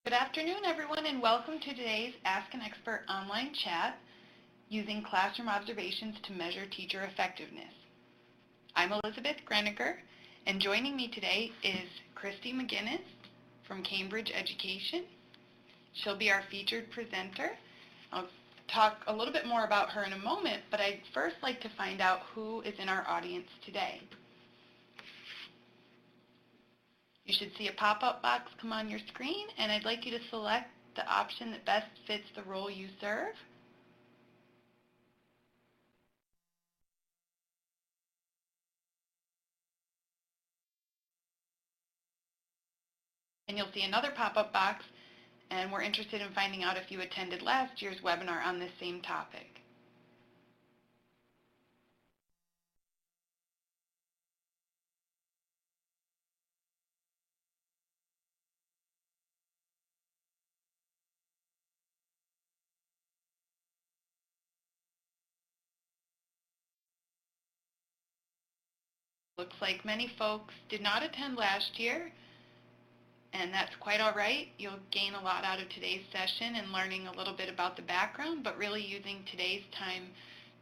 Good afternoon, everyone, and welcome to today's Ask an Expert online chat using classroom observations to measure teacher effectiveness. I'm Elizabeth Greniger, and joining me today is Christy McGinnis from Cambridge Education. She'll be our featured presenter. I'll talk a little bit more about her in a moment, but I'd first like to find out who is in our audience today. You should see a pop-up box come on your screen, and I'd like you to select the option that best fits the role you serve. And you'll see another pop-up box, and we're interested in finding out if you attended last year's webinar on this same topic. Looks like many folks did not attend last year, and that's quite all right. You'll gain a lot out of today's session and learning a little bit about the background, but really using today's time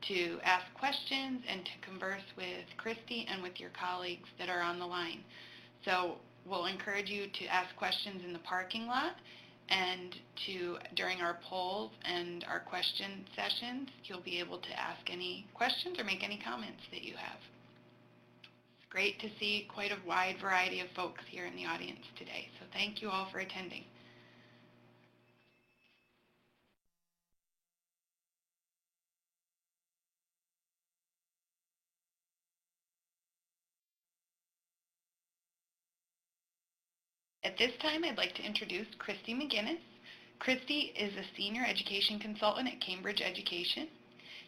to ask questions and to converse with Christy and with your colleagues that are on the line. So we'll encourage you to ask questions in the parking lot, and during our polls and our question sessions, you'll be able to ask any questions or make any comments that you have. Great to see quite a wide variety of folks here in the audience today, so thank you all for attending. At this time, I'd like to introduce Christy McGinnis. Christy is a senior education consultant at Cambridge Education.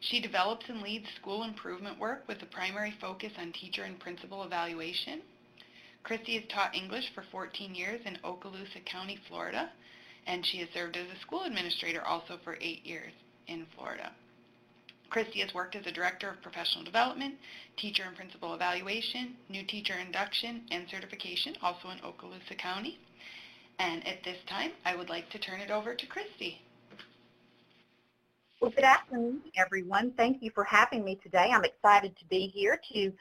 She develops and leads school improvement work with a primary focus on teacher and principal evaluation. Christy has taught English for 14 years in Okaloosa County, Florida, and she has served as a school administrator also for 8 years in Florida. Christy has worked as a director of professional development, teacher and principal evaluation, new teacher induction, and certification, also in Okaloosa County. And at this time, I would like to turn it over to Christy. Well, good afternoon, everyone. Thank you for having me today. I'm excited to be here to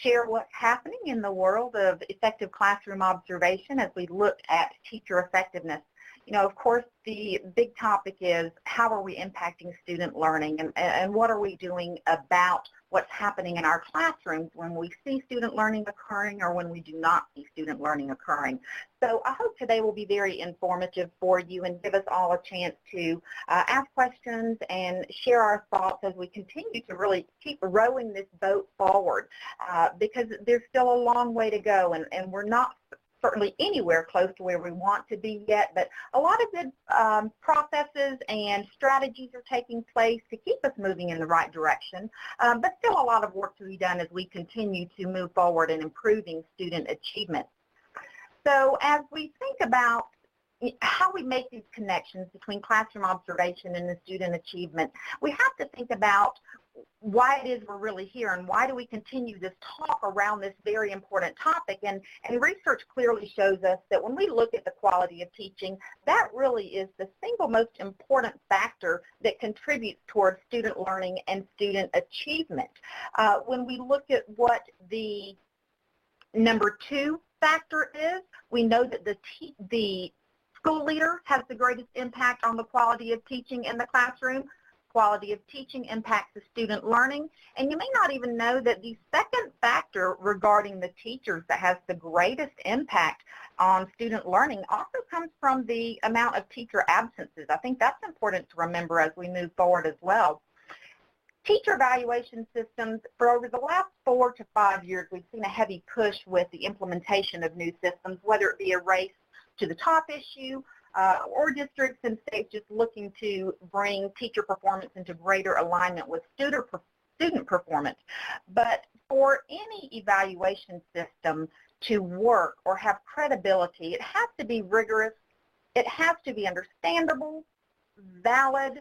share what's happening in the world of effective classroom observation as we look at teacher effectiveness. You know, of course, the big topic is how are we impacting student learning, and what are we doing about what's happening in our classrooms when we see student learning occurring or when we do not see student learning occurring. So I hope today will be very informative for you and give us all a chance to ask questions and share our thoughts as we continue to really keep rowing this boat forward because there's still a long way to go, and we're not certainly anywhere close to where we want to be yet, but a lot of good processes and strategies are taking place to keep us moving in the right direction, but still a lot of work to be done as we continue to move forward in improving student achievement. So as we think about how we make these connections between classroom observation and the student achievement, we have to think about why it is we're really here and why do we continue this talk around this very important topic. And research clearly shows us that when we look at the quality of teaching, that really is the single most important factor that contributes towards student learning and student achievement. When we look at what the number 2 factor is, we know that the school leader has the greatest impact on the quality of teaching in the classroom. Quality of teaching impacts the student learning, and you may not even know that the second factor regarding the teachers that has the greatest impact on student learning also comes from the amount of teacher absences. I think that's important to remember as we move forward as well. Teacher evaluation systems, for over the last 4 to 5 years, we've seen a heavy push with the implementation of new systems, whether it be a race to the top issue, or districts and states just looking to bring teacher performance into greater alignment with student performance. But for any evaluation system to work or have credibility, it has to be rigorous, it has to be understandable, valid,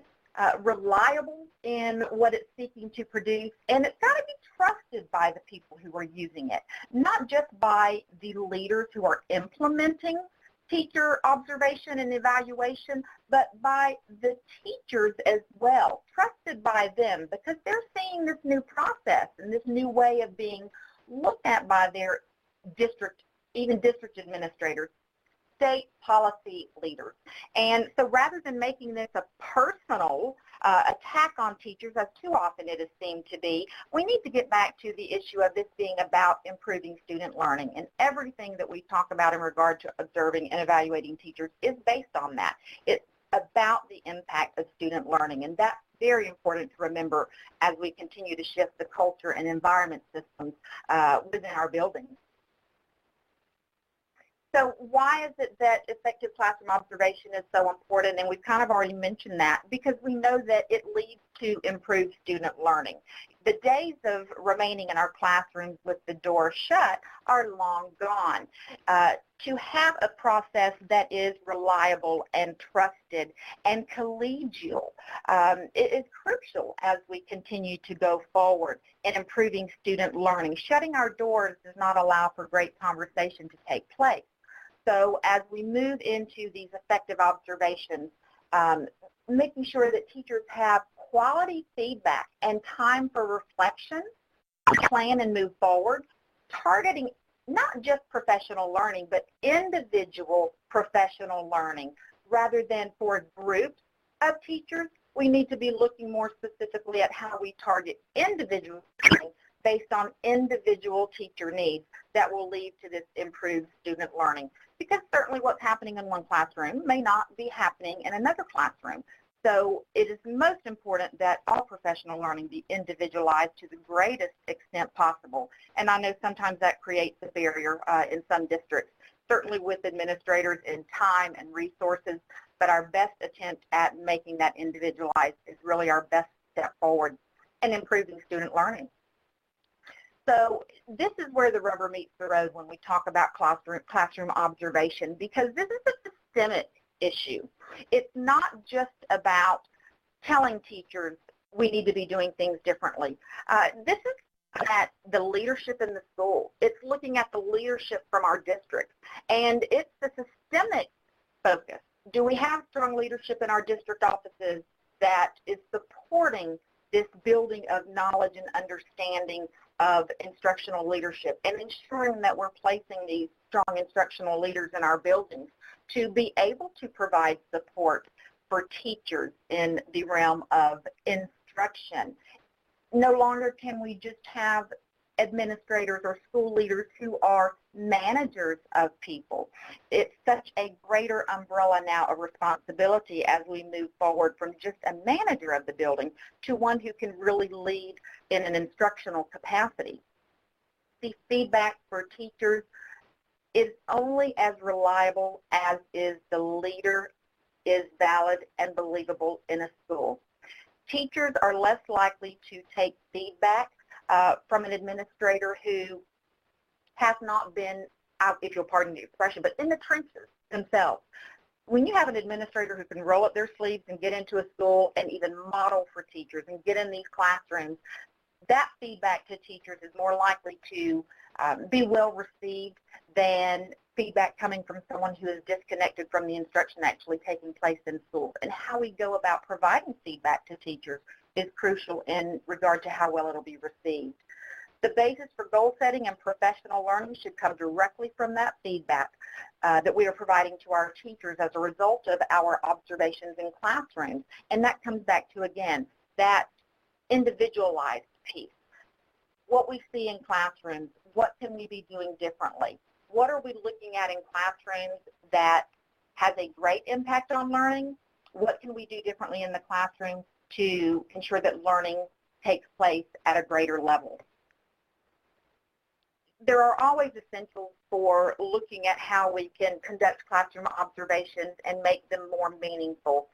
reliable in what it's seeking to produce, and it's got to be trusted by the people who are using it, not just by the leaders who are implementing teacher observation and evaluation, but by the teachers as well, trusted by them, because they're seeing this new process and this new way of being looked at by their district, even district administrators, state policy leaders. And so rather than making this a personal attack on teachers, as too often it has seemed to be, we need to get back to the issue of this being about improving student learning. And everything that we talk about in regard to observing and evaluating teachers is based on that. It's about the impact of student learning, and that's very important to remember as we continue to shift the culture and environment systems within our buildings. So why is it that effective classroom observation is so important? And we've kind of already mentioned that, because we know that it leads to improved student learning. The days of remaining in our classrooms with the door shut are long gone. To have a process that is reliable and trusted and collegial it is crucial as we continue to go forward in improving student learning. Shutting our doors does not allow for great conversation to take place. So as we move into these effective observations, making sure that teachers have quality feedback and time for reflection, plan and move forward, targeting not just professional learning, but individual professional learning. Rather than for groups of teachers, we need to be looking more specifically at how we target individual learning based on individual teacher needs that will lead to this improved student learning. Because certainly what's happening in one classroom may not be happening in another classroom. So it is most important that all professional learning be individualized to the greatest extent possible. And I know sometimes that creates a barrier in some districts, certainly with administrators in time and resources, but our best attempt at making that individualized is really our best step forward in improving student learning. So this is where the rubber meets the road when we talk about classroom observation, because this is a systemic issue. It's not just about telling teachers we need to be doing things differently. This is at the leadership in the school. It's looking at the leadership from our district, and it's the systemic focus. Do we have strong leadership in our district offices that is supporting this building of knowledge and understanding of instructional leadership, and ensuring that we're placing these strong instructional leaders in our buildings to be able to provide support for teachers in the realm of instruction. No longer can we just have administrators or school leaders who are managers of people. It's such a greater umbrella now of responsibility as we move forward from just a manager of the building to one who can really lead in an instructional capacity. The feedback for teachers is only as reliable as is the leader is valid and believable in a school. Teachers are less likely to take feedback from an administrator who has not been out, if you'll pardon the expression, but in the trenches themselves. When you have an administrator who can roll up their sleeves and get into a school and even model for teachers and get in these classrooms, that feedback to teachers is more likely to be well received than feedback coming from someone who is disconnected from the instruction actually taking place in school. And how we go about providing feedback to teachers is crucial in regard to how well it will be received. The basis for goal setting and professional learning should come directly from that feedback that we are providing to our teachers as a result of our observations in classrooms. And that comes back to, again, that individualized piece. What we see in classrooms, what can we be doing differently? What are we looking at in classrooms that has a great impact on learning? What can we do differently in the classroom to ensure that learning takes place at a greater level? There are always essentials for looking at how we can conduct classroom observations and make them more meaningful.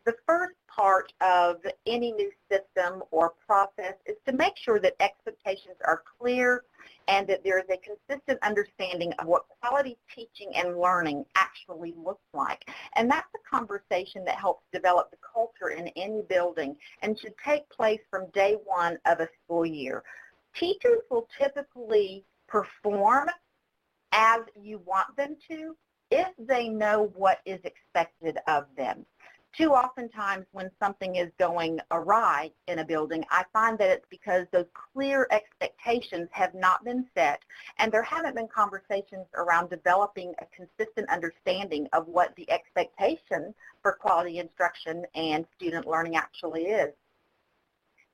The first part of any new system or process is to make sure that expectations are clear and that there is a consistent understanding of what quality teaching and learning actually looks like. And that's a conversation that helps develop the culture in any building and should take place from day one of a school year. Teachers will typically perform as you want them to, if they know what is expected of them. Too oftentimes when something is going awry in a building, I find that it's because those clear expectations have not been set and there haven't been conversations around developing a consistent understanding of what the expectation for quality instruction and student learning actually is.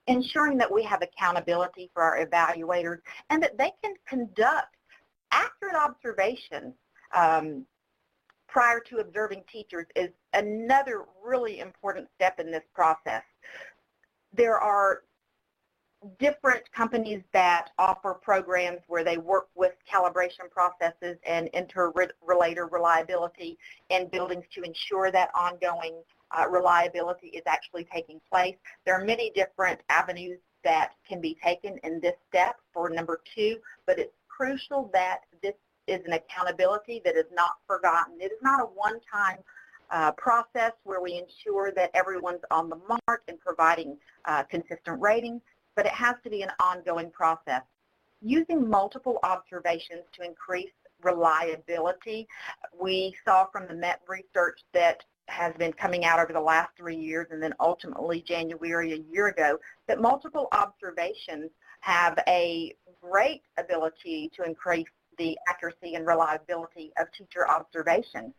Ensuring that we have accountability for our evaluators and that they can conduct accurate observations prior to observing teachers is another really important step in this process. There are different companies that offer programs where they work with calibration processes and interrelator reliability in buildings to ensure that ongoing reliability is actually taking place. There are many different avenues that can be taken in this step for number 2, but it's crucial that this is an accountability that is not forgotten. It is not a one-time process where we ensure that everyone's on the mark and providing consistent ratings, but it has to be an ongoing process. Using multiple observations to increase reliability, we saw from the MET research that has been coming out over the last 3 years and then ultimately January a year ago, that multiple observations have a great ability to increase the accuracy and reliability of teacher observations.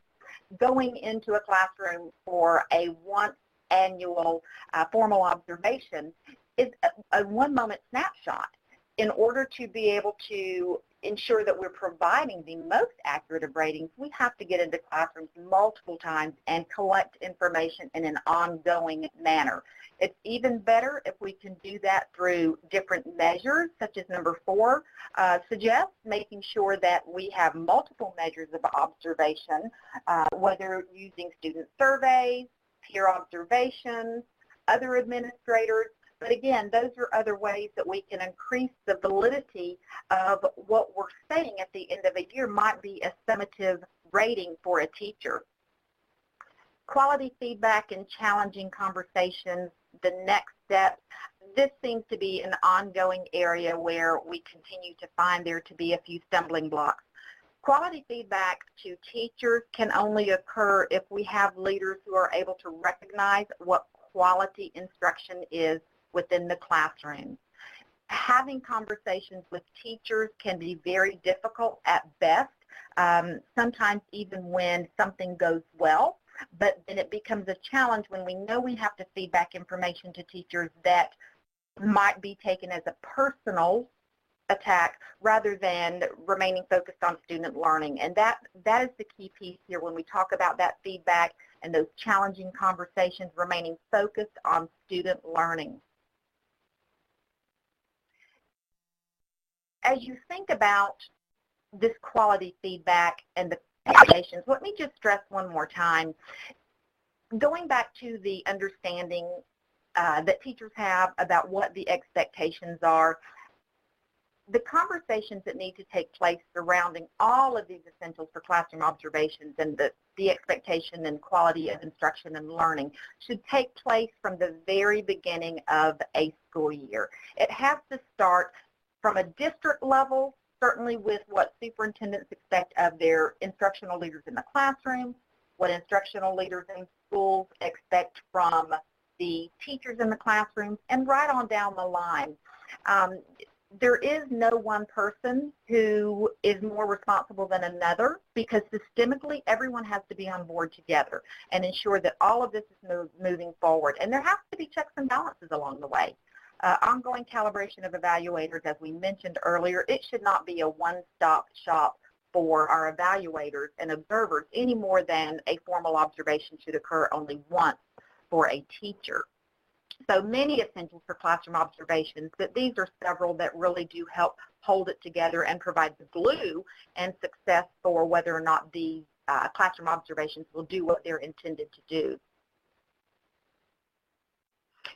Going into a classroom for a once annual formal observation is a one-moment snapshot. In order to be able to ensure that we're providing the most accurate of ratings, we have to get into classrooms multiple times and collect information in an ongoing manner. It's even better if we can do that through different measures, such as number 4 suggests, making sure that we have multiple measures of observation, whether using student surveys, peer observations, other administrators. But again, those are other ways that we can increase the validity of what we're saying at the end of a year might be a summative rating for a teacher. Quality feedback and challenging conversations, the next step. This seems to be an ongoing area where we continue to find there to be a few stumbling blocks. Quality feedback to teachers can only occur if we have leaders who are able to recognize what quality instruction is within the classroom. Having conversations with teachers can be very difficult at best, sometimes even when something goes well, but then it becomes a challenge when we know we have to feedback information to teachers that might be taken as a personal attack rather than remaining focused on student learning. And that is the key piece here when we talk about that feedback and those challenging conversations, remaining focused on student learning. As you think about this quality feedback and the expectations, let me just stress one more time. Going back to the understanding that teachers have about what the expectations are, the conversations that need to take place surrounding all of these essentials for classroom observations and the expectation and quality of instruction and learning should take place from the very beginning of a school year. It has to start from a district level, certainly with what superintendents expect of their instructional leaders in the classroom, what instructional leaders in schools expect from the teachers in the classrooms, and right on down the line. There is no one person who is more responsible than another because systemically everyone has to be on board together and ensure that all of this is moving forward. And there has to be checks and balances along the way. Ongoing calibration of evaluators, as we mentioned earlier, it should not be a one-stop shop for our evaluators and observers any more than a formal observation should occur only once for a teacher. So many essentials for classroom observations, but these are several that really do help hold it together and provide the glue and success for whether or not the classroom observations will do what they're intended to do.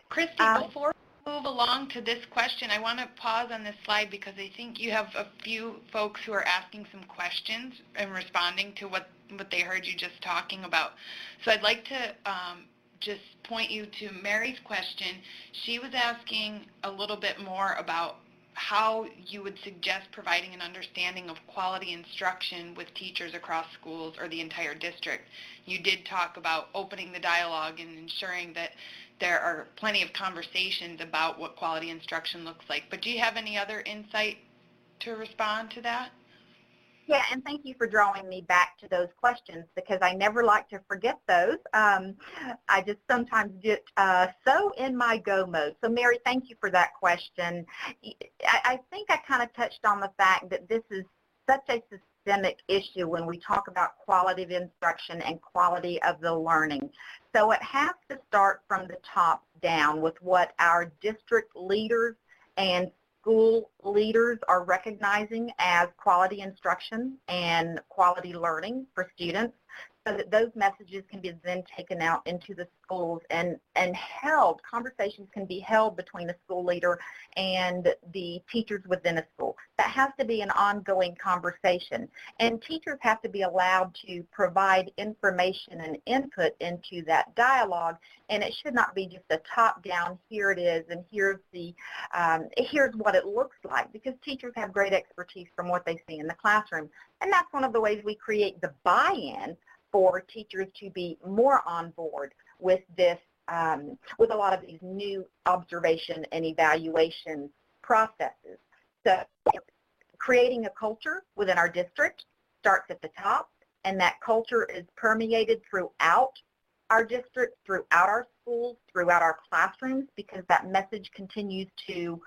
Christy, before we move along to this question, I want to pause on this slide because I think you have a few folks who are asking some questions and responding to what they heard you just talking about. So I'd like to just point you to Mary's question. She was asking a little bit more about how you would suggest providing an understanding of quality instruction with teachers across schools or the entire district. You did talk about opening the dialogue and ensuring that there are plenty of conversations about what quality instruction looks like. But do you have any other insight to respond to that? Yeah, and thank you for drawing me back to those questions because I never like to forget those. I just sometimes get so in my go mode. So Mary, thank you for that question. I think I kind of touched on the fact that this is such a systemic issue when we talk about quality of instruction and quality of the learning. So it has to start from the top down with what our district leaders and school leaders are recognizing as quality instruction and quality learning for students so that those messages can be then taken out into the schools and held, conversations can be held between the school leader and the teachers within a school. That has to be an ongoing conversation. And teachers have to be allowed to provide information and input into that dialogue, and it should not be just a top-down, here it is, and here's what it looks like, because teachers have great expertise from what they see in the classroom. And that's one of the ways we create the buy-in for teachers to be more on board with this, with a lot of these new observation and evaluation processes. So creating a culture within our district starts at the top, and that culture is permeated throughout our district, throughout our schools, throughout our classrooms, because that message continues to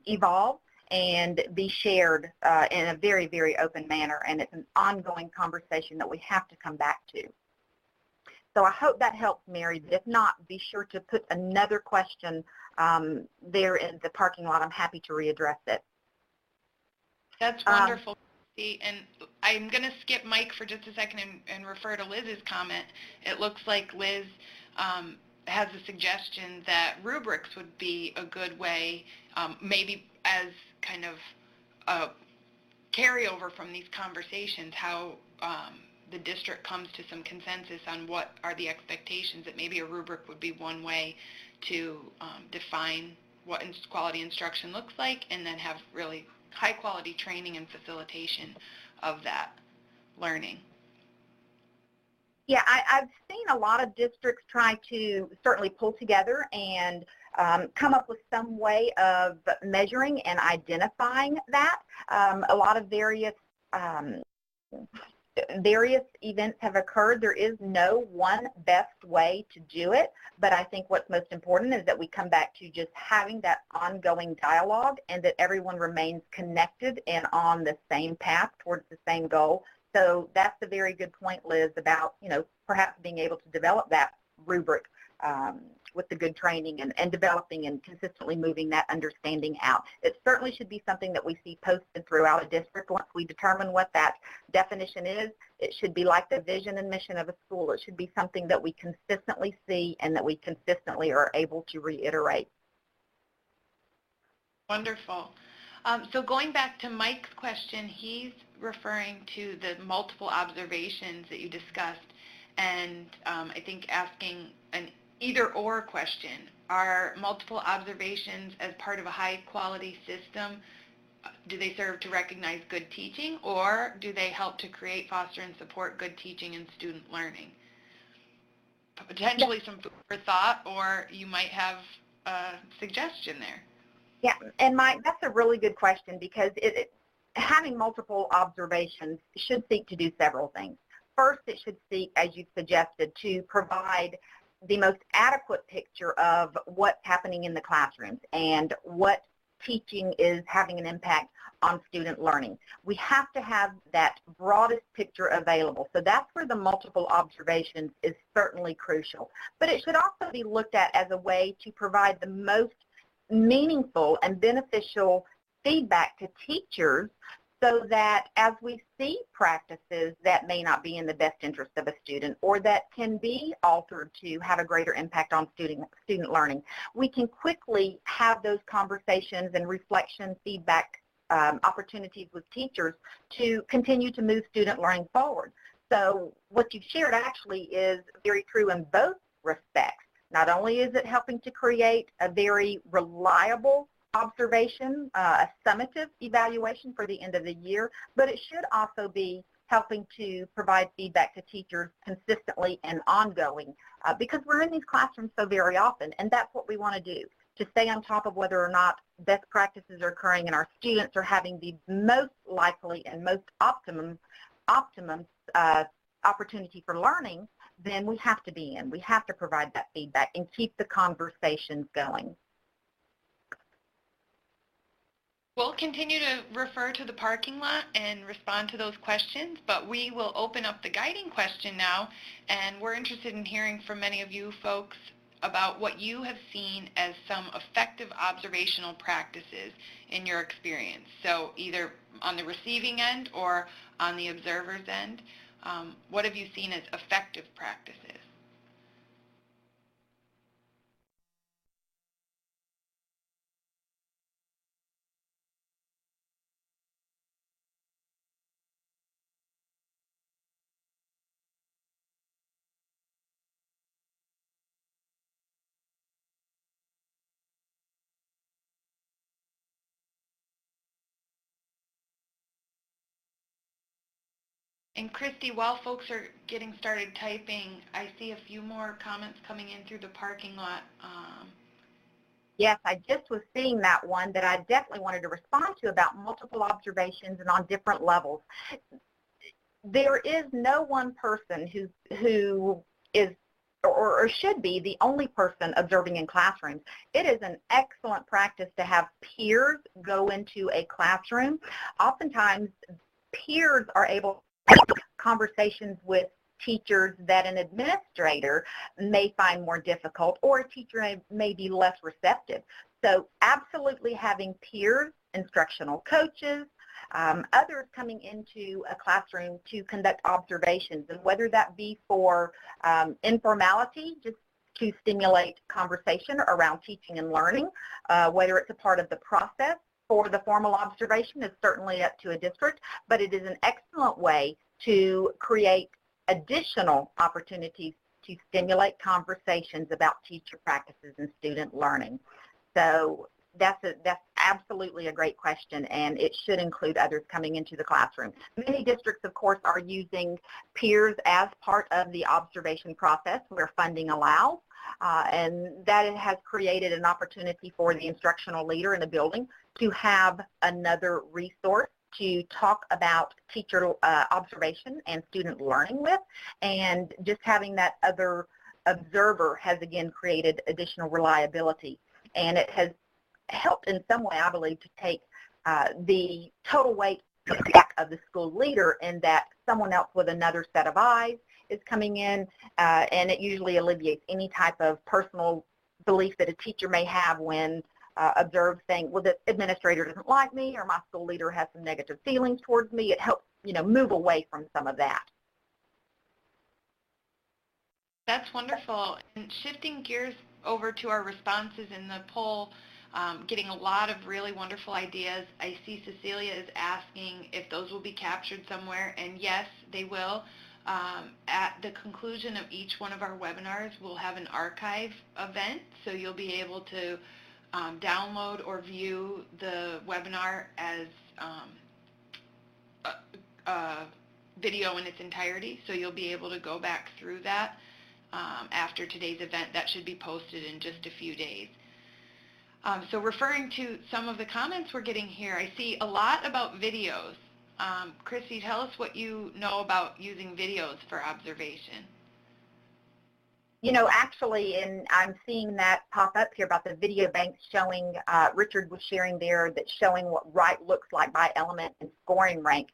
evolve and be shared in a very, very open manner, and it's an ongoing conversation that we have to come back to. So I hope that helps, Mary. If not, be sure to put another question there in the parking lot. I'm happy to readdress it. That's wonderful, Christy. And I'm going to skip Mike for just a second and refer to Liz's comment. It looks like Liz has a suggestion that rubrics would be a good way, maybe as kind of a carryover from these conversations, how the district comes to some consensus on what are the expectations, that maybe a rubric would be one way to define what quality instruction looks like, and then have really high quality training and facilitation of that learning. Yeah, I've seen a lot of districts try to certainly pull together and come up with some way of measuring and identifying that. A lot of various events have occurred. There is no one best way to do it, but I think what's most important is that we come back to just having that ongoing dialogue and that everyone remains connected and on the same path towards the same goal. So that's a very good point, Liz, about, perhaps being able to develop that rubric with the good training and developing and consistently moving that understanding out. It certainly should be something that we see posted throughout a district. Once we determine what that definition is, it should be like the vision and mission of a school. It should be something that we consistently see and that we consistently are able to reiterate. Wonderful. So going back to Mike's question, he's referring to the multiple observations that you discussed, and I think asking an either-or question. Are multiple observations as part of a high-quality system, do they serve to recognize good teaching, or do they help to create, foster, and support good teaching and student learning? Potentially some food for thought, or you might have a suggestion there. Yeah, and Mike, that's a really good question, because having multiple observations should seek to do several things. First, it should seek, as you've suggested, to provide the most adequate picture of what's happening in the classrooms and what teaching is having an impact on student learning. We have to have that broadest picture available. So that's where the multiple observations is certainly crucial. But it should also be looked at as a way to provide the most meaningful and beneficial feedback to teachers, so that as we see practices that may not be in the best interest of a student or that can be altered to have a greater impact on student learning, we can quickly have those conversations and reflection feedback opportunities with teachers to continue to move student learning forward. So what you've shared actually is very true in both respects. Not only is it helping to create a very reliable observation, a summative evaluation for the end of the year, but it should also be helping to provide feedback to teachers consistently and ongoing because we're in these classrooms so very often, and that's what we want to do, to stay on top of whether or not best practices are occurring and our students are having the most likely and most optimum opportunity for learning. Then we have to be in. We have to provide that feedback and keep the conversations going. We'll continue to refer to the parking lot and respond to those questions, but we will open up the guiding question now, and we're interested in hearing from many of you folks about what you have seen as some effective observational practices in your experience. So either on the receiving end or on the observer's end, what have you seen as effective practices? And Christy, while folks are getting started typing, I see a few more comments coming in through the parking lot. Yes, I just was seeing that one that I definitely wanted to respond to about multiple observations and on different levels. There is no one person who is or should be the only person observing in classrooms. It is an excellent practice to have peers go into a classroom. Oftentimes, peers are able to have conversations with teachers that an administrator may find more difficult, or a teacher may be less receptive. So absolutely having peers, instructional coaches, others coming into a classroom to conduct observations, and whether that be for informality, just to stimulate conversation around teaching and learning, whether it's a part of the process for the formal observation is certainly up to a district, but it is an excellent way to create additional opportunities to stimulate conversations about teacher practices and student learning. So that's absolutely a great question, and it should include others coming into the classroom. Many districts, of course, are using peers as part of the observation process where funding allows, and that has created an opportunity for the instructional leader in the building to have another resource to talk about teacher observation and student learning with, and just having that other observer has again created additional reliability, and it has helped in some way, I believe, to take the total weight back of the school leader, in that someone else with another set of eyes is coming in, and it usually alleviates any type of personal belief that a teacher may have when observed saying, well, the administrator doesn't like me, or my school leader has some negative feelings towards me. It helps, move away from some of that. That's wonderful. And shifting gears over to our responses in the poll, getting a lot of really wonderful ideas. I see Cecilia is asking if those will be captured somewhere, and yes, they will. At the conclusion of each one of our webinars, we'll have an archive event, so you'll be able to download or view the webinar as a video in its entirety, so you'll be able to go back through that after today's event. That should be posted in just a few days. So referring to some of the comments we're getting here, I see a lot about videos. Christy, tell us what you know about using videos for observation. Actually, and I'm seeing that pop up here about the video banks showing, Richard was sharing there, that's showing what right looks like by element and scoring rank.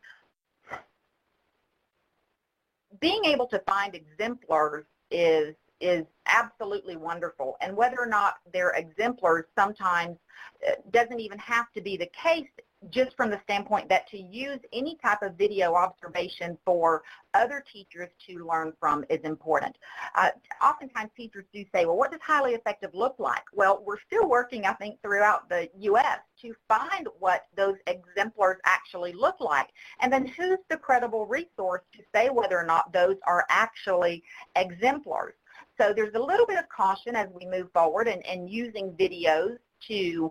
Being able to find exemplars is absolutely wonderful, and whether or not they're exemplars sometimes doesn't even have to be the case, just from the standpoint that to use any type of video observation for other teachers to learn from is important. Oftentimes teachers do say, well, what does highly effective look like? Well, we're still working, I think, throughout the U.S. to find what those exemplars actually look like, and then who's the credible resource to say whether or not those are actually exemplars. So there's a little bit of caution as we move forward and using videos to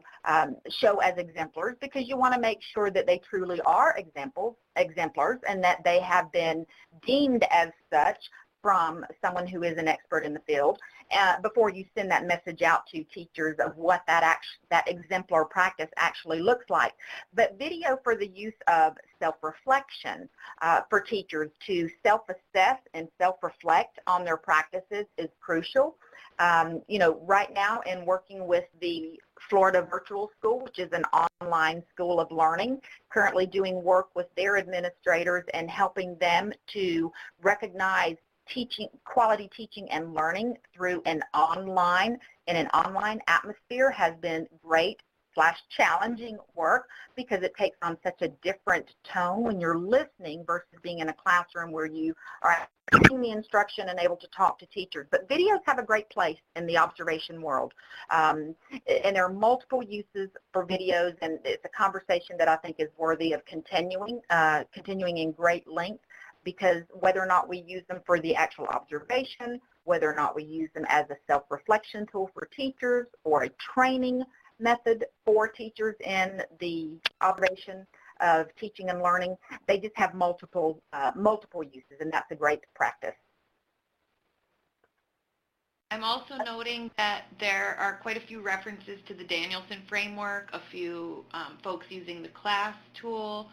show as exemplars, because you want to make sure that they truly are exemplars and that they have been deemed as such from someone who is an expert in the field before you send that message out to teachers of what that exemplar practice actually looks like. But video for the use of self-reflection for teachers to self-assess and self-reflect on their practices is crucial. Right now in working with the Florida Virtual School, which is an online school of learning, currently doing work with their administrators and helping them to recognize quality teaching and learning through an online atmosphere has been great / challenging work, because it takes on such a different tone when you're listening versus being in a classroom where you are getting the instruction and able to talk to teachers. But videos have a great place in the observation world, and there are multiple uses for videos, and it's a conversation that I think is worthy of continuing in great length, because whether or not we use them for the actual observation, whether or not we use them as a self-reflection tool for teachers or a training method for teachers in the observation of teaching and learning, they just have multiple uses, and that's a great practice. I'm also noting that there are quite a few references to the Danielson framework, a few folks using the CLASS tool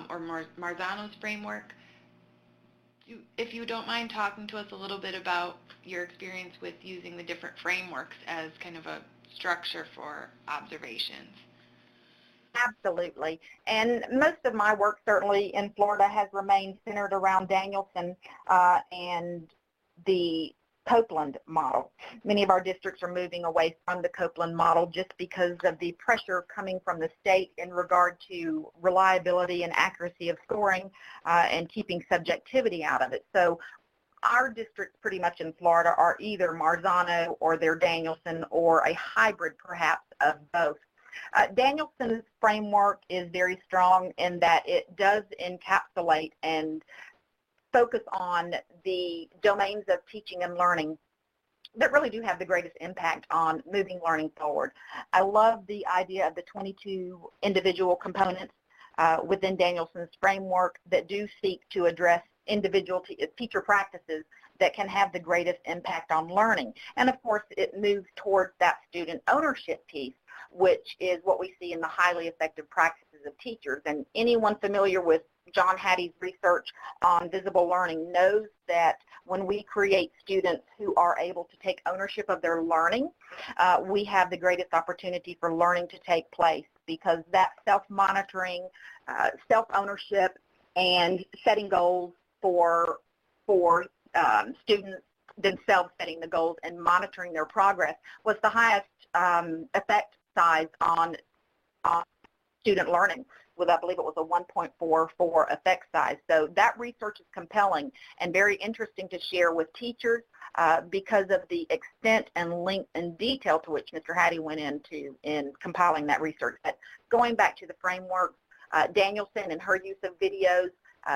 or Marzano's framework. If you don't mind talking to us a little bit about your experience with using the different frameworks as kind of a structure for observations. Absolutely. And most of my work, certainly in Florida, has remained centered around Danielson and the Copeland model. Many of our districts are moving away from the Copeland model just because of the pressure coming from the state in regard to reliability and accuracy of scoring and keeping subjectivity out of it. So our districts pretty much in Florida are either Marzano or their Danielson, or a hybrid perhaps of both. Danielson's framework is very strong in that it does encapsulate and focus on the domains of teaching and learning that really do have the greatest impact on moving learning forward. I love the idea of the 22 individual components within Danielson's framework that do seek to address individual teacher practices that can have the greatest impact on learning. And of course, it moves towards that student ownership piece, which is what we see in the highly effective practices of teachers. And anyone familiar with John Hattie's research on visible learning knows that when we create students who are able to take ownership of their learning, we have the greatest opportunity for learning to take place, because that self-monitoring, self-ownership, and setting goals for students themselves, setting the goals and monitoring their progress, was the highest effect size on student learning. I believe it was a 1.44 effect size. So that research is compelling and very interesting to share with teachers because of the extent and length and detail to which Mr. Hattie went into in compiling that research. But going back to the framework, Danielson and her use of videos,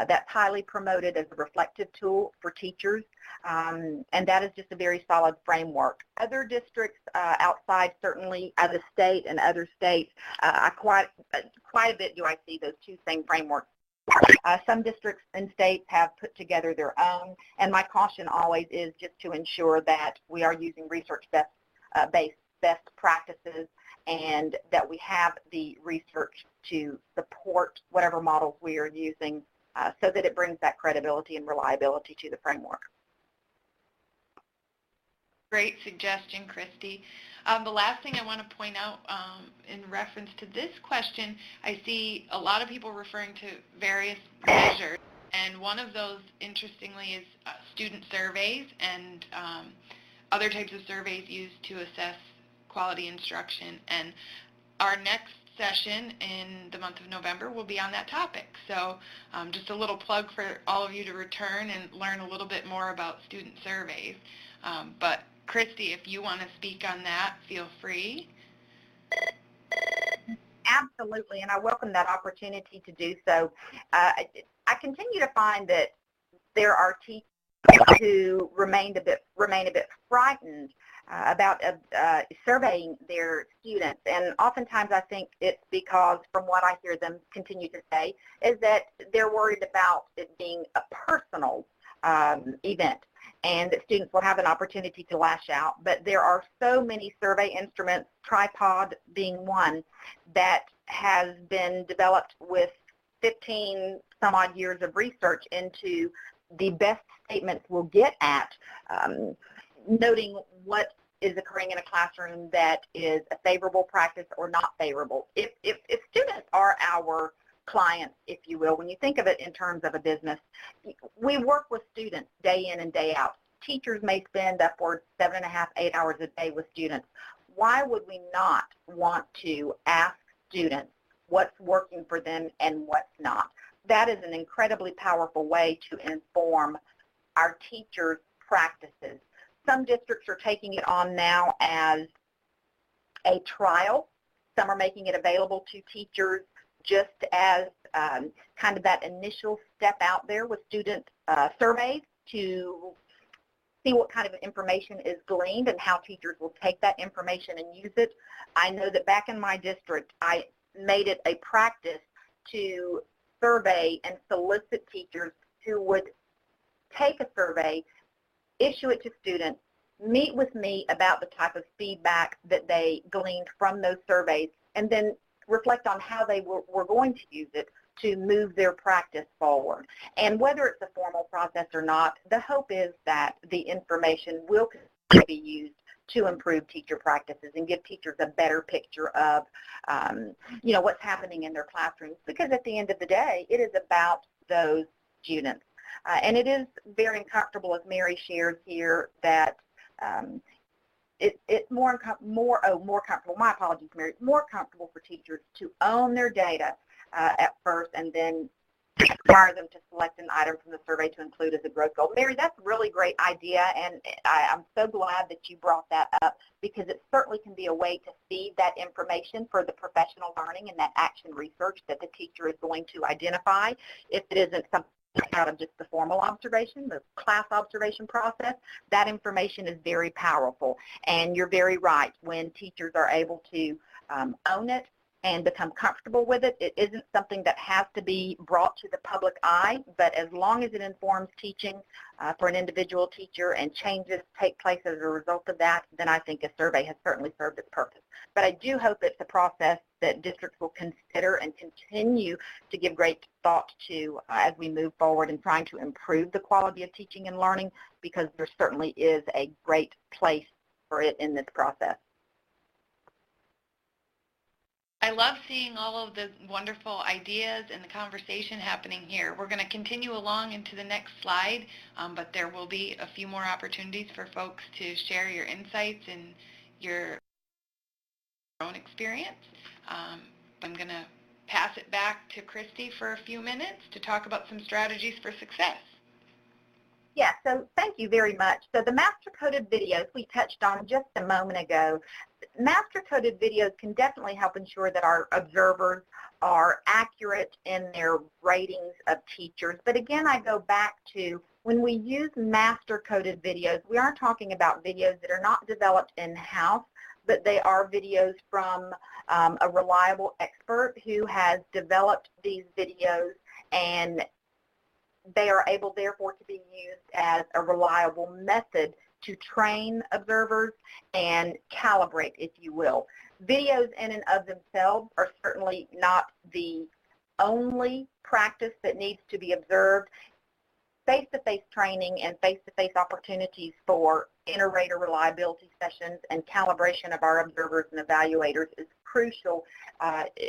that's highly promoted as a reflective tool for teachers, and that is just a very solid framework. Other districts outside, certainly of the state and other states, quite a bit do I see those two same frameworks. Some districts and states have put together their own, and my caution always is just to ensure that we are using research-based best practices, and that we have the research to support whatever models we are using, so that it brings that credibility and reliability to the framework. Great suggestion, Christy. The last thing I want to point out in reference to this question, I see a lot of people referring to various measures, and one of those, interestingly, is student surveys and other types of surveys used to assess quality instruction. And our next session in the month of November will be on that topic. So just a little plug for all of you to return and learn a little bit more about student surveys. But Christy, if you want to speak on that, feel free. Absolutely, and I welcome that opportunity to do so. I continue to find that there are teachers who remain a bit frightened surveying their students. And oftentimes I think it's because, from what I hear them continue to say, is that they're worried about it being a personal event, and that students will have an opportunity to lash out. But there are so many survey instruments, Tripod being one, that has been developed with 15 some odd years of research into the best statements we'll get at noting what is occurring in a classroom that is a favorable practice or not favorable. If students are our clients, if you will, when you think of it in terms of a business, we work with students day in and day out. Teachers may spend upwards 7.5, 8 hours a day with students. Why would we not want to ask students what's working for them and what's not? That is an incredibly powerful way to inform our teachers' practices. Some districts are taking it on now as a trial. Some are making it available to teachers just as kind of that initial step out there with student surveys to see what kind of information is gleaned and how teachers will take that information and use it. I know that back in my district, I made it a practice to survey and solicit teachers who would take a survey, issue it to students, meet with me about the type of feedback that they gleaned from those surveys, and then reflect on how they were going to use it to move their practice forward. And whether it's a formal process or not, the hope is that the information will be used to improve teacher practices and give teachers a better picture of what's happening in their classrooms, because at the end of the day, it is about those students. And it is very uncomfortable, as Mary shares here, that it's more comfortable, my apologies, Mary, it's more comfortable for teachers to own their data at first and then require them to select an item from the survey to include as a growth goal. Mary, that's a really great idea, and I'm so glad that you brought that up, because it certainly can be a way to feed that information for the professional learning and that action research that the teacher is going to identify. If it isn't something out of just the formal observation, the class observation process, that information is very powerful. And you're very right. When teachers are able to own it and become comfortable with it, it isn't something that has to be brought to the public eye, but as long as it informs teaching for an individual teacher and changes take place as a result of that, then I think a survey has certainly served its purpose. But I do hope it's a process that districts will consider and continue to give great thought to as we move forward in trying to improve the quality of teaching and learning, because there certainly is a great place for it in this process. I love seeing all of the wonderful ideas and the conversation happening here. We're going to continue along into the next slide, but there will be a few more opportunities for folks to share your insights and your own experience. I'm going to pass it back to Christy for a few minutes to talk about some strategies for success. Yeah, so thank you very much. So the master-coded videos we touched on just a moment ago, master-coded videos can definitely help ensure that our observers are accurate in their ratings of teachers. But again, I go back to when we use master-coded videos, we aren't talking about videos that are not developed in-house, but they are videos from a reliable expert who has developed these videos, and they are able, therefore, to be used as a reliable method to train observers and calibrate, if you will. Videos in and of themselves are certainly not the only practice that needs to be observed. Face-to-face training and face-to-face opportunities for inter-rater reliability sessions and calibration of our observers and evaluators is crucial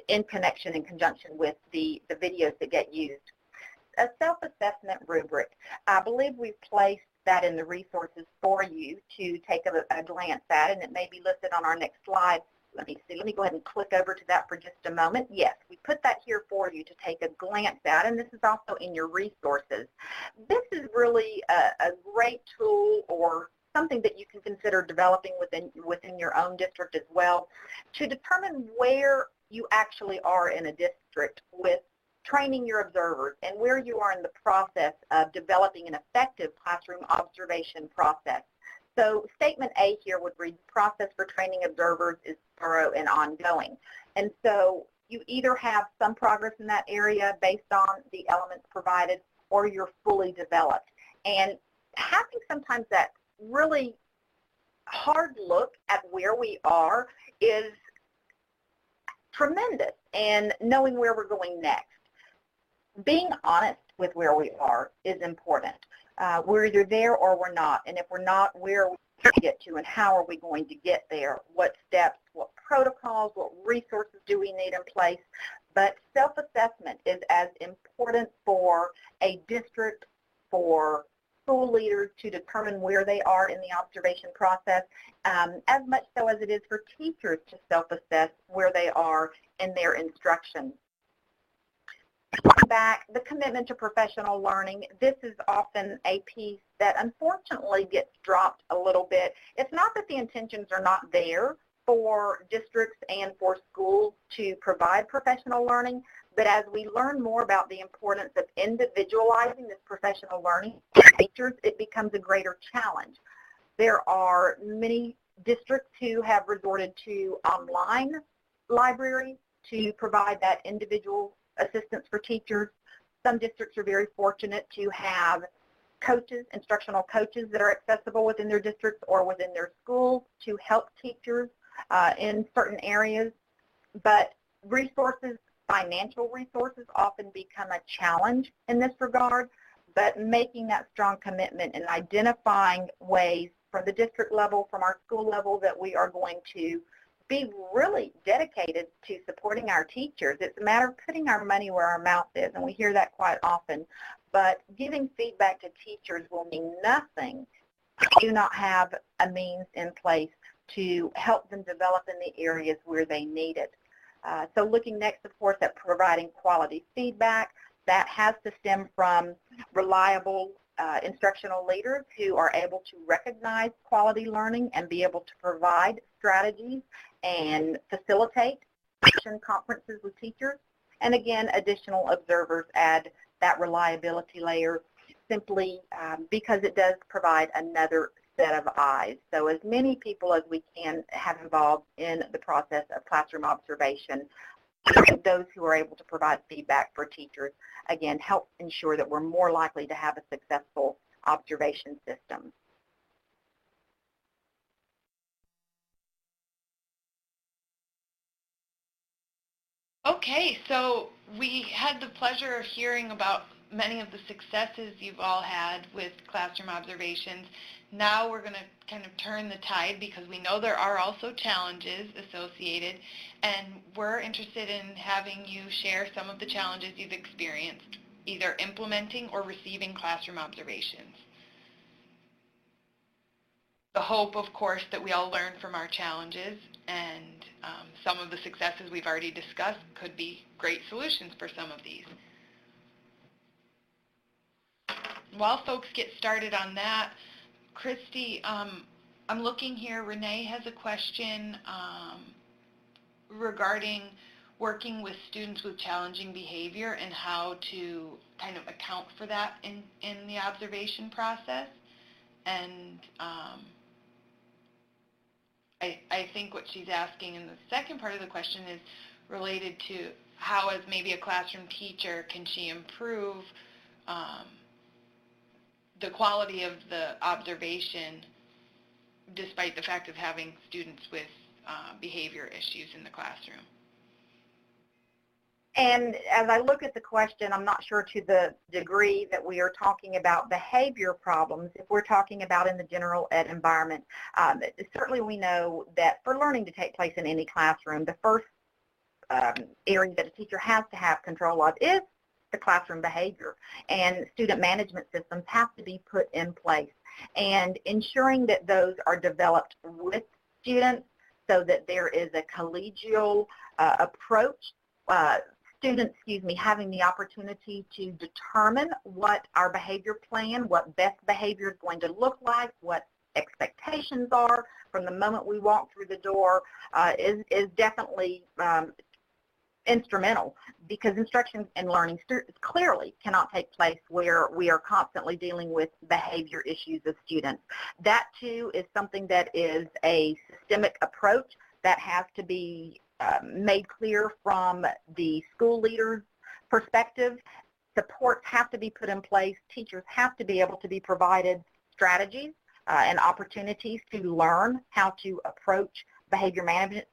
in connection and conjunction with the videos that get used. A self-assessment rubric. I believe we've placed that in the resources for you to take a glance at, and it may be listed on our next slide. Let me see. Let me go ahead and click over to that for just a moment. Yes, we put that here for you to take a glance at, and this is also in your resources. This is really a great tool, or something that you can consider developing within your own district as well, to determine where you actually are in a district with training your observers and where you are in the process of developing an effective classroom observation process. So statement A here would read, the process for training observers is thorough and ongoing. And so you either have some progress in that area based on the elements provided, or you're fully developed. And having sometimes that really hard look at where we are is tremendous, and knowing where we're going next. Being honest with where we are is important. We're either there or we're not, and if we're not, where are we going to get to, and how are we going to get there? What steps, what protocols, what resources do we need in place? But self-assessment is as important for a district, for school leaders to determine where they are in the observation process, as much so as it is for teachers to self-assess where they are in their instruction. Back, the commitment to professional learning, this is often a piece that unfortunately gets dropped a little bit. It's not that the intentions are not there for districts and for schools to provide professional learning, but as we learn more about the importance of individualizing this professional learning for teachers, it becomes a greater challenge. There are many districts who have resorted to online libraries to provide that individual assistance for teachers. Some districts are very fortunate to have coaches, instructional coaches that are accessible within their districts or within their schools to help teachers in certain areas. But resources, financial resources, often become a challenge in this regard. But making that strong commitment and identifying ways from the district level, from our school level, that we are going to be really dedicated to supporting our teachers. It's a matter of putting our money where our mouth is, and we hear that quite often. But giving feedback to teachers will mean nothing if you do not have a means in place to help them develop in the areas where they need it. So looking next, of course, at providing quality feedback, that has to stem from reliable instructional leaders who are able to recognize quality learning and be able to provide strategies and facilitate action conferences with teachers. And again, additional observers add that reliability layer simply because it does provide another set of eyes. So as many people as we can have involved in the process of classroom observation, those who are able to provide feedback for teachers, again, help ensure that we're more likely to have a successful observation system. Okay, so we had the pleasure of hearing about many of the successes you've all had with classroom observations. Now we're going to kind of turn the tide because we know there are also challenges associated, and we're interested in having you share some of the challenges you've experienced, either implementing or receiving classroom observations. The hope, of course, that we all learn from our challenges, and some of the successes we've already discussed could be great solutions for some of these. While folks get started on that, Christy, I'm looking here. Renee has a question regarding working with students with challenging behavior and how to kind of account for that in the observation process. And I think what she's asking in the second part of the question is related to how, as maybe a classroom teacher, can she improve the quality of the observation despite the fact of having students with behavior issues in the classroom. And as I look at the question, I'm not sure to the degree that we are talking about behavior problems. If we're talking about in the general ed environment, certainly we know that for learning to take place in any classroom, the first area that a teacher has to have control of is the classroom behavior, and student management systems have to be put in place, and ensuring that those are developed with students so that there is a collegial approach. Students, having the opportunity to determine what our behavior plan, what best behavior is going to look like, what expectations are from the moment we walk through the door is definitely instrumental, because instruction and learning clearly cannot take place where we are constantly dealing with behavior issues of students. That too is something that is a systemic approach that has to be made clear from the school leader's perspective. Supports have to be put in place. Teachers have to be able to be provided strategies and opportunities to learn how to approach behavior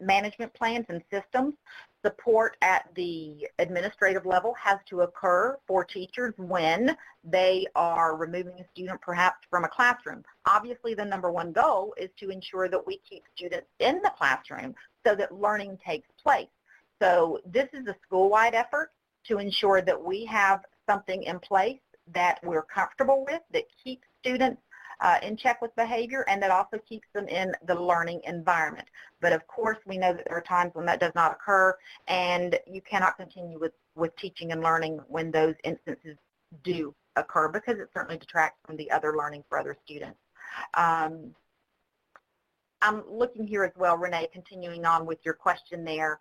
management plans and systems. Support at the administrative level has to occur for teachers when they are removing a student perhaps from a classroom. Obviously, the number one goal is to ensure that we keep students in the classroom so that learning takes place. So this is a school-wide effort to ensure that we have something in place that we're comfortable with, that keeps students in check with behavior, and that also keeps them in the learning environment. But of course, we know that there are times when that does not occur, and you cannot continue with teaching and learning when those instances do occur, because it certainly detracts from the other learning for other students. I'm looking here as well, Renee, continuing on with your question there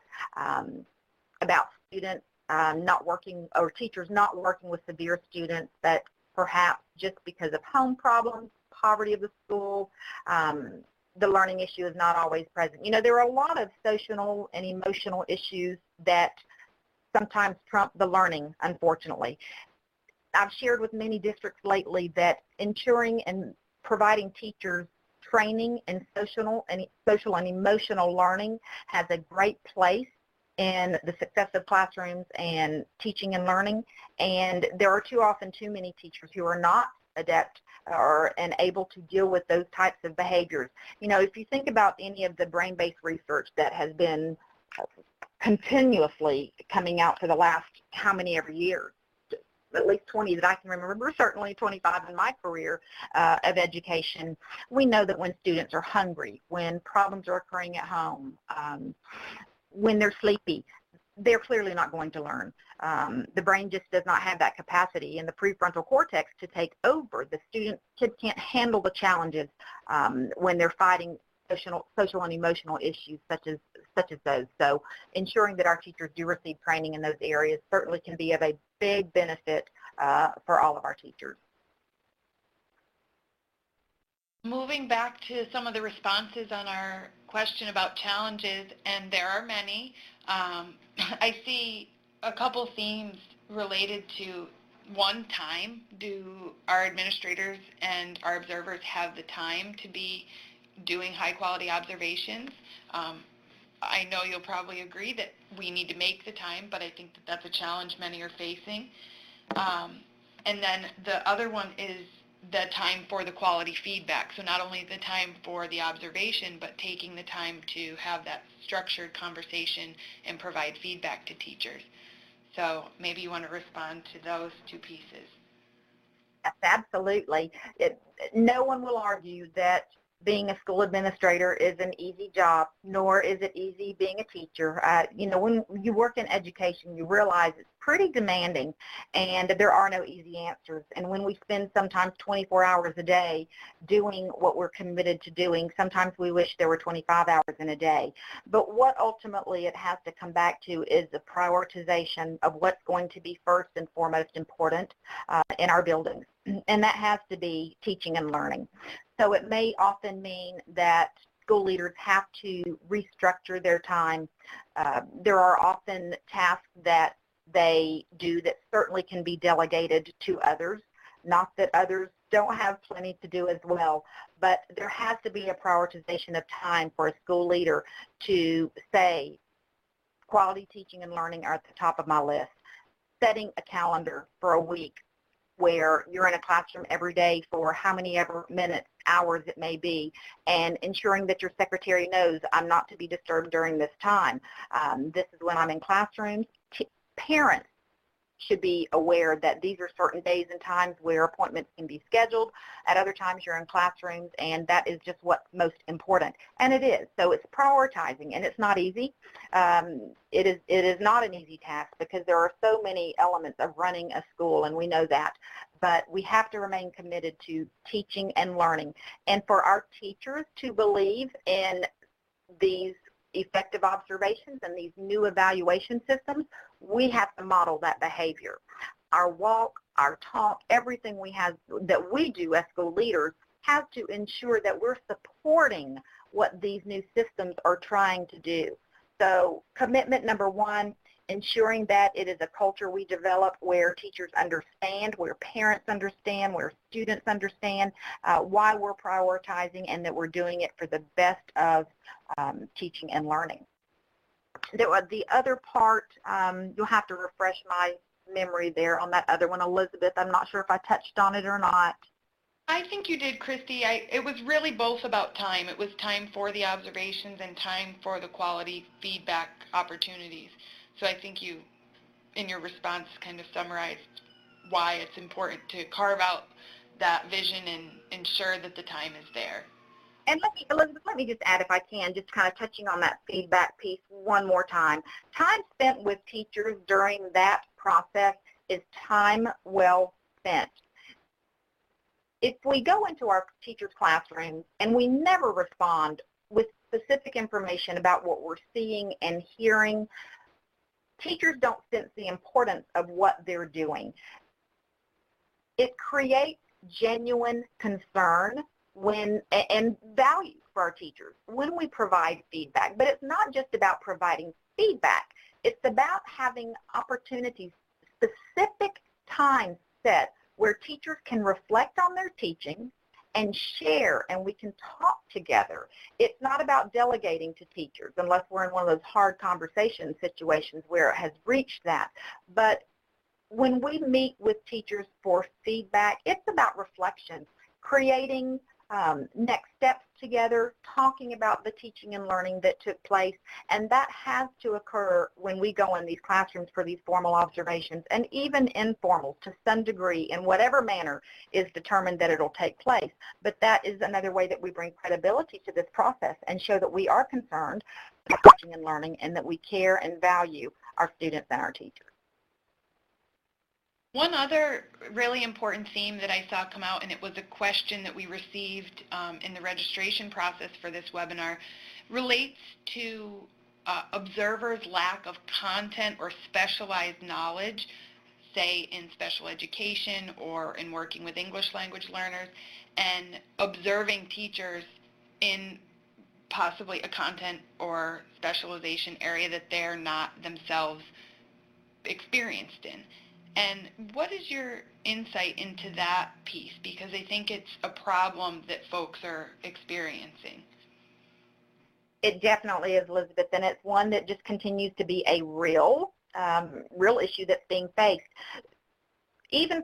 about students not working, or teachers not working with severe students that perhaps just because of home problems, poverty of the school, the learning issue is not always present. You know, there are a lot of social and emotional issues that sometimes trump the learning, unfortunately. I've shared with many districts lately that ensuring and providing teachers training in social and emotional learning has a great place in the success of classrooms and teaching and learning, and there are too often too many teachers who are not adept and able to deal with those types of behaviors. You know, if you think about any of the brain-based research that has been continuously coming out for the last how many every year, at least 20 that I can remember, certainly 25 in my career of education, we know that when students are hungry, when problems are occurring at home, when they're sleepy, they're clearly not going to learn. The brain just does not have that capacity in the prefrontal cortex to take over. The kids can't handle the challenges when they're fighting social and emotional issues such as those. So ensuring that our teachers do receive training in those areas certainly can be of a big benefit for all of our teachers. Moving back to some of the responses on our question about challenges, and there are many, I see a couple themes related to, one, time. Do our administrators and our observers have the time to be doing high-quality observations? I know you'll probably agree that we need to make the time, but I think that that's a challenge many are facing. And then the other one is the time for the quality feedback. So not only the time for the observation, but taking the time to have that structured conversation and provide feedback to teachers. So maybe you want to respond to those two pieces. Yes, absolutely. No one will argue that being a school administrator is an easy job, nor is it easy being a teacher. You know, when you work in education, you realize it's pretty demanding, and there are no easy answers. And when we spend sometimes 24 hours a day doing what we're committed to doing, sometimes we wish there were 25 hours in a day. But what ultimately it has to come back to is the prioritization of what's going to be first and foremost important in our buildings, and that has to be teaching and learning. So it may often mean that school leaders have to restructure their time. There are often tasks that they do that certainly can be delegated to others, not that others don't have plenty to do as well, but there has to be a prioritization of time for a school leader to say quality teaching and learning are at the top of my list. Setting a calendar for a week where you're in a classroom every day for how many ever minutes, hours it may be, and ensuring that your secretary knows I'm not to be disturbed during this time. This is when I'm in classrooms. Parents should be aware that these are certain days and times where appointments can be scheduled. At other times you're in classrooms, and that is just what's most important. And it is. So it's prioritizing, and it's not easy. It is not an easy task because there are so many elements of running a school, and we know that. But we have to remain committed to teaching and learning. And for our teachers to believe in these effective observations and these new evaluation systems, we have to model that behavior. Our walk, our talk, everything we have that we do as school leaders has to ensure that we're supporting what these new systems are trying to do. So commitment number one, ensuring that it is a culture we develop where teachers understand, where parents understand, where students understand why we're prioritizing and that we're doing it for the best of teaching and learning. The other part, you'll have to refresh my memory there on that other one, Elizabeth. I'm not sure if I touched on it or not. I think you did, Christy. It was really both about time. It was time for the observations and time for the quality feedback opportunities. So I think you, in your response, kind of summarized why it's important to carve out that vision and ensure that the time is there. And Elizabeth, let me just add, if I can, just kind of touching on that feedback piece one more time. Time spent with teachers during that process is time well spent. If we go into our teachers' classrooms and we never respond with specific information about what we're seeing and hearing, teachers don't sense the importance of what they're doing. It creates genuine concern and value for our teachers when we provide feedback. But it's not just about providing feedback. It's about having opportunities, specific times set where teachers can reflect on their teaching and share, and we can talk together. It's not about delegating to teachers unless we're in one of those hard conversation situations where it has reached that. But when we meet with teachers for feedback, it's about reflection, creating next steps together, talking about the teaching and learning that took place, and that has to occur when we go in these classrooms for these formal observations, and even informal to some degree in whatever manner is determined that it'll take place. But that is another way that we bring credibility to this process and show that we are concerned with teaching and learning and that we care and value our students and our teachers. One other really important theme that I saw come out, and it was a question that we received in the registration process for this webinar, relates to observers' lack of content or specialized knowledge, say in special education or in working with English language learners, and observing teachers in possibly a content or specialization area that they're not themselves experienced in. And what is your insight into that piece? Because I think it's a problem that folks are experiencing. It definitely is, Elizabeth, and it's one that just continues to be a real issue that's being faced. Even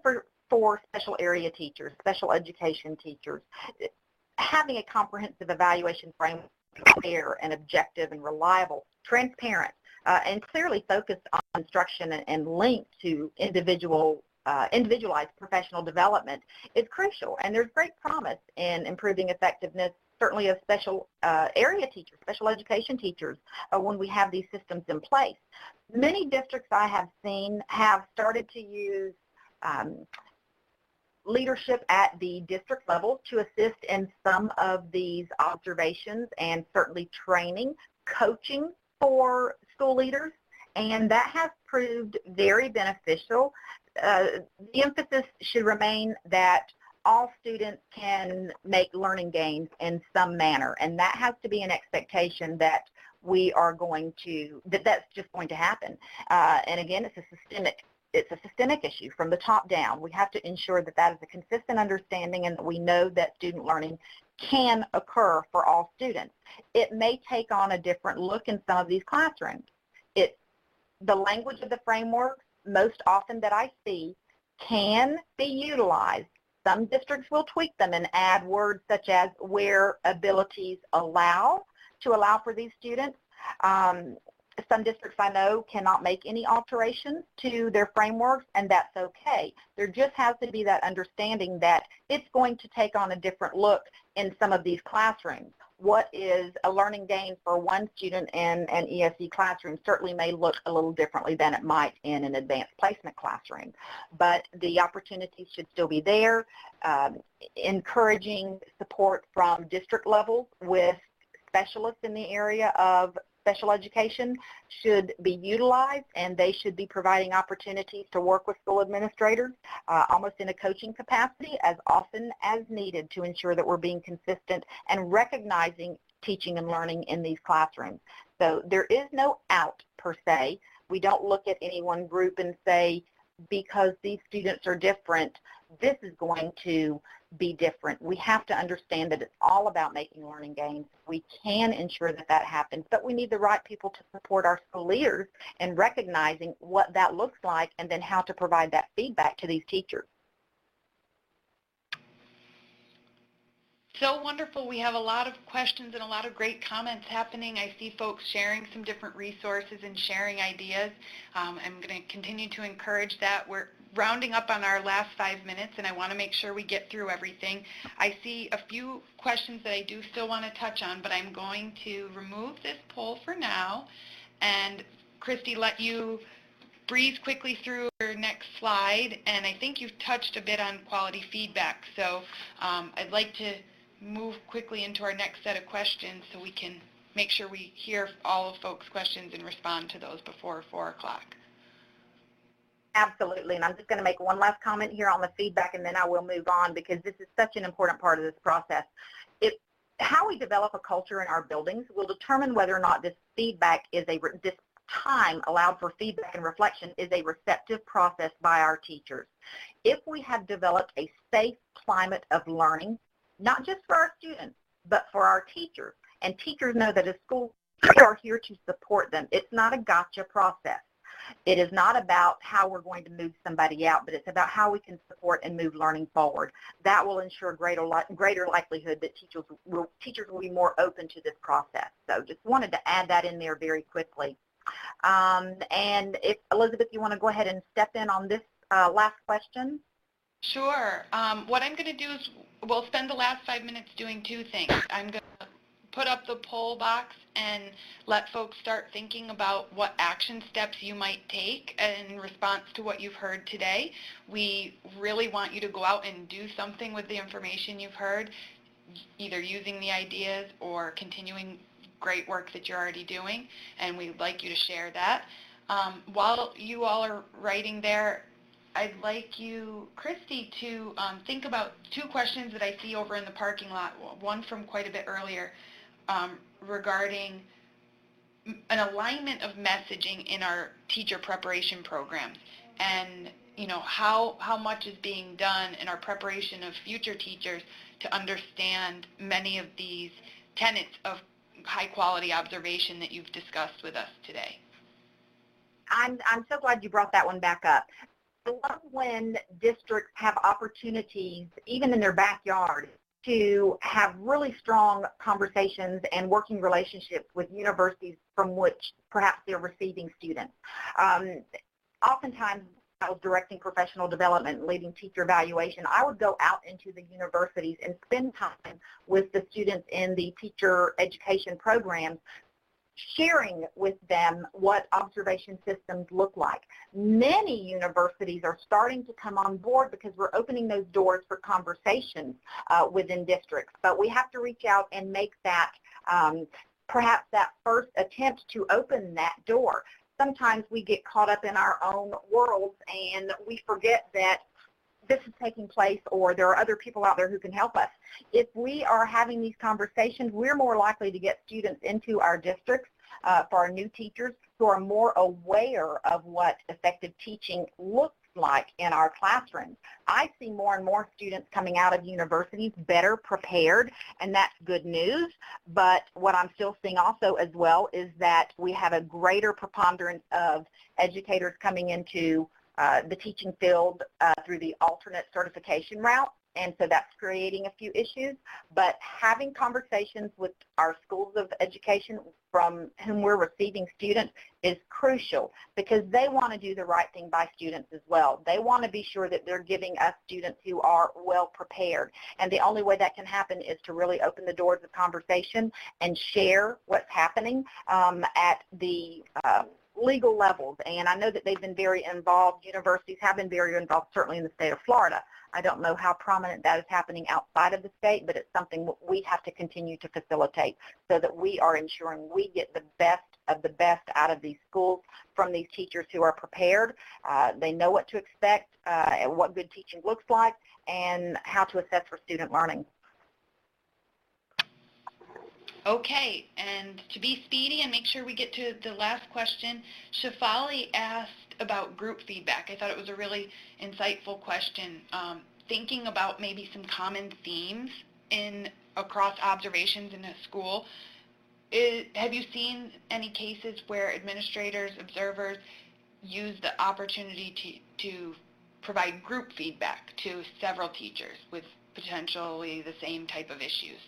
for special area teachers, special education teachers, having a comprehensive evaluation framework, fair and objective and reliable, transparent, and clearly focused on instruction and linked to individualized professional development is crucial. And there's great promise in improving effectiveness, certainly of special area teachers, special education teachers, when we have these systems in place. Many districts I have seen have started to use leadership at the district level to assist in some of these observations and certainly training, coaching for school leaders, and that has proved very beneficial. The emphasis should remain that all students can make learning gains in some manner, and that has to be an expectation that we are going to, that's just going to happen. And again, it's a systemic issue from the top down. We have to ensure that that is a consistent understanding and that we know that student learning can occur for all students. It may take on a different look in some of these classrooms. The language of the framework, most often that I see, can be utilized. Some districts will tweak them and add words such as where abilities allow for these students. Some districts I know cannot make any alterations to their frameworks, and that's okay. There just has to be that understanding that it's going to take on a different look in some of these classrooms. What is a learning gain for one student in an ESE classroom certainly may look a little differently than it might in an advanced placement classroom. But the opportunities should still be there, encouraging support from district levels with specialists in the area of special education should be utilized, and they should be providing opportunities to work with school administrators almost in a coaching capacity as often as needed to ensure that we're being consistent and recognizing teaching and learning in these classrooms. So there is no out per se. We don't look at any one group and say, because these students are different, this is going to be different. We have to understand that it's all about making learning gains. We can ensure that that happens, but we need the right people to support our school leaders in recognizing what that looks like and then how to provide that feedback to these teachers. So wonderful. We have a lot of questions and a lot of great comments happening. I see folks sharing some different resources and sharing ideas. I'm going to continue to encourage that. We're rounding up on our last 5 minutes, and I want to make sure we get through everything. I see a few questions that I do still want to touch on, but I'm going to remove this poll for now. And Christy, let you breeze quickly through your next slide. And I think you've touched a bit on quality feedback. So I'd like to move quickly into our next set of questions so we can make sure we hear all of folks' questions and respond to those before 4 o'clock. Absolutely, and I'm just going to make one last comment here on the feedback, and then I will move on because this is such an important part of this process. How we develop a culture in our buildings will determine whether or not this feedback is this time allowed for feedback and reflection is a receptive process by our teachers. If we have developed a safe climate of learning, not just for our students, but for our teachers, and teachers know that as schools are here to support them. It's not a gotcha process. It is not about how we're going to move somebody out, but it's about how we can support and move learning forward. That will ensure greater likelihood that teachers will be more open to this process. So just wanted to add that in there very quickly. And if, Elizabeth, you want to go ahead and step in on this last question? Sure. What I'm going to do is we'll spend the last 5 minutes doing two things. I'm going to put up the poll box and let folks start thinking about what action steps you might take in response to what you've heard today. We really want you to go out and do something with the information you've heard, either using the ideas or continuing great work that you're already doing, and we'd like you to share that. While you all are writing there, I'd like you, Christy, to think about two questions that I see over in the parking lot, one from quite a bit earlier, regarding an alignment of messaging in our teacher preparation programs, and how much is being done in our preparation of future teachers to understand many of these tenets of high quality observation that you've discussed with us today. I'm so glad you brought that one back up. I love when districts have opportunities, even in their backyard, to have really strong conversations and working relationships with universities from which perhaps they're receiving students. Oftentimes, I was directing professional development, leading teacher evaluation. I would go out into the universities and spend time with the students in the teacher education programs, sharing with them what observation systems look like. Many universities are starting to come on board because we're opening those doors for conversations within districts. But we have to reach out and make that perhaps that first attempt to open that door. Sometimes we get caught up in our own worlds and we forget that this is taking place, or there are other people out there who can help us. If we are having these conversations, we're more likely to get students into our districts for our new teachers who are more aware of what effective teaching looks like in our classrooms. I see more and more students coming out of universities better prepared, and that's good news. But what I'm still seeing also as well is that we have a greater preponderance of educators coming into the teaching field through the alternate certification route, and so that's creating a few issues. But having conversations with our schools of education from whom we're receiving students is crucial, because they want to do the right thing by students as well. They want to be sure that they're giving us students who are well prepared, and the only way that can happen is to really open the doors of conversation and share what's happening at the legal levels, and I know that they've been very involved. Universities have been very involved, certainly in the state of Florida. I don't know how prominent that is happening outside of the state, but it's something we have to continue to facilitate so that we are ensuring we get the best of the best out of these schools from these teachers who are prepared. They know what to expect, and what good teaching looks like, and how to assess for student learning. Okay, and to be speedy and make sure we get to the last question, Shafali asked about group feedback. I thought it was a really insightful question. Thinking about maybe some common themes across observations in a school. Have you seen any cases where administrators, observers use the opportunity to provide group feedback to several teachers with potentially the same type of issues?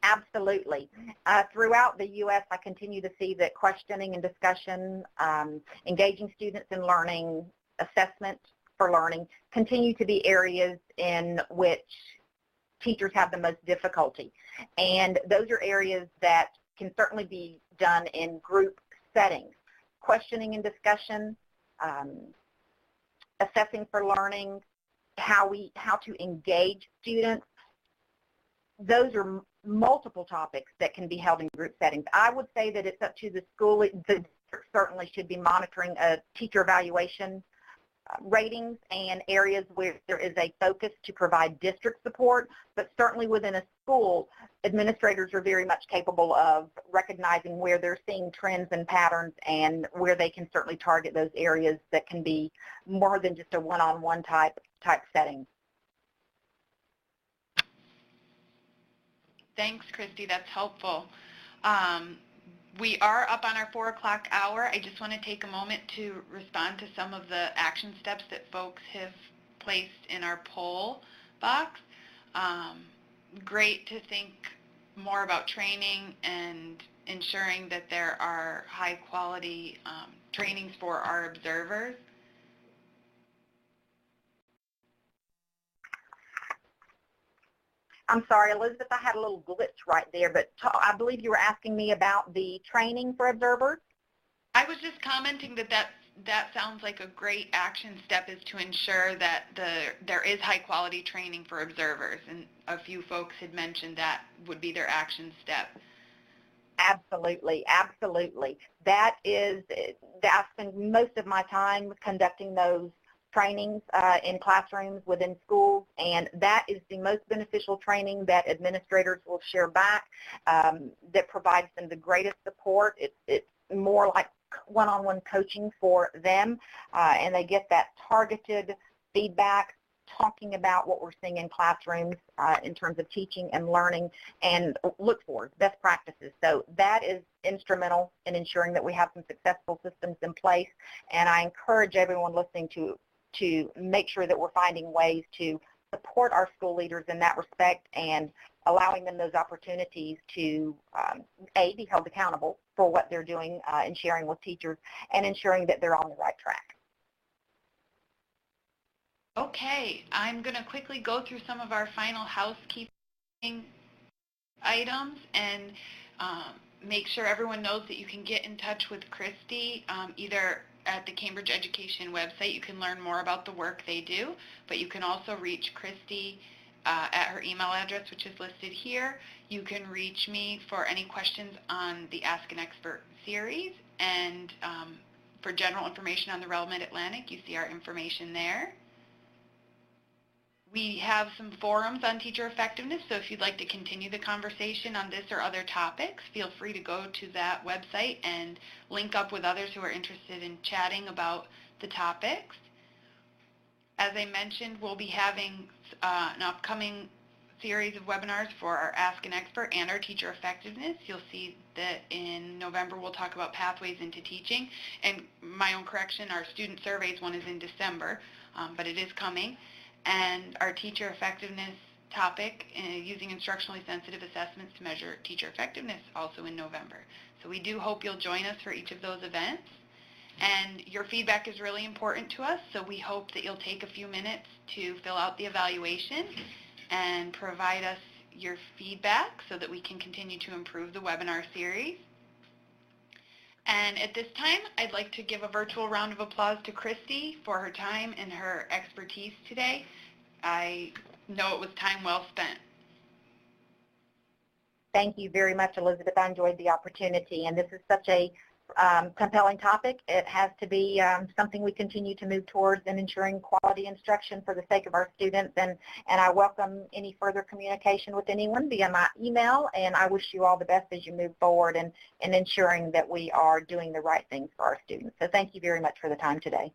Absolutely. Throughout the U.S., I continue to see that questioning and discussion, engaging students in learning, assessment for learning, continue to be areas in which teachers have the most difficulty. And those are areas that can certainly be done in group settings. Questioning and discussion, assessing for learning, how to engage students. Those are multiple topics that can be held in group settings. I would say that it's up to the school. The district certainly should be monitoring teacher evaluation ratings and areas where there is a focus to provide district support, but certainly within a school, administrators are very much capable of recognizing where they're seeing trends and patterns and where they can certainly target those areas that can be more than just a one-on-one type setting. Thanks, Christy. That's helpful. We are up on our 4 o'clock hour. I just want to take a moment to respond to some of the action steps that folks have placed in our poll box. Great to think more about training and ensuring that there are high-quality trainings for our observers. I'm sorry, Elizabeth, I had a little glitch right there, but I believe you were asking me about the training for observers? I was just commenting that sounds like a great action step, is to ensure that there is high-quality training for observers, and a few folks had mentioned that would be their action step. Absolutely, absolutely. I spend most of my time conducting those trainings in classrooms within schools, and that is the most beneficial training that administrators will share back, that provides them the greatest support. It's more like one-on-one coaching for them, and they get that targeted feedback, talking about what we're seeing in classrooms in terms of teaching and learning, and look for best practices. So that is instrumental in ensuring that we have some successful systems in place, and I encourage everyone listening to make sure that we're finding ways to support our school leaders in that respect and allowing them those opportunities to, be held accountable for what they're doing and sharing with teachers, and ensuring that they're on the right track. Okay, I'm going to quickly go through some of our final housekeeping items and make sure everyone knows that you can get in touch with Christy either at the Cambridge Education website. You can learn more about the work they do, but you can also reach Christy at her email address, which is listed here. You can reach me for any questions on the Ask an Expert series, and for general information on the Relevant Atlantic, you see our information there. We have some forums on teacher effectiveness, so if you'd like to continue the conversation on this or other topics, feel free to go to that website and link up with others who are interested in chatting about the topics. As I mentioned, we'll be having an upcoming series of webinars for our Ask an Expert and our teacher effectiveness. You'll see that in November we'll talk about pathways into teaching, and my own correction, our student surveys one is in December, but it is coming. And our teacher effectiveness topic, using instructionally sensitive assessments to measure teacher effectiveness, also in November. So we do hope you'll join us for each of those events. And your feedback is really important to us, so we hope that you'll take a few minutes to fill out the evaluation and provide us your feedback so that we can continue to improve the webinar series. And at this time, I'd like to give a virtual round of applause to Christy for her time and her expertise today. I know it was time well spent. Thank you very much, Elizabeth. I enjoyed the opportunity, and this is such a compelling topic. It has to be something we continue to move towards in ensuring quality instruction for the sake of our students, and I welcome any further communication with anyone via my email, and I wish you all the best as you move forward in ensuring that we are doing the right things for our students. So thank you very much for the time today.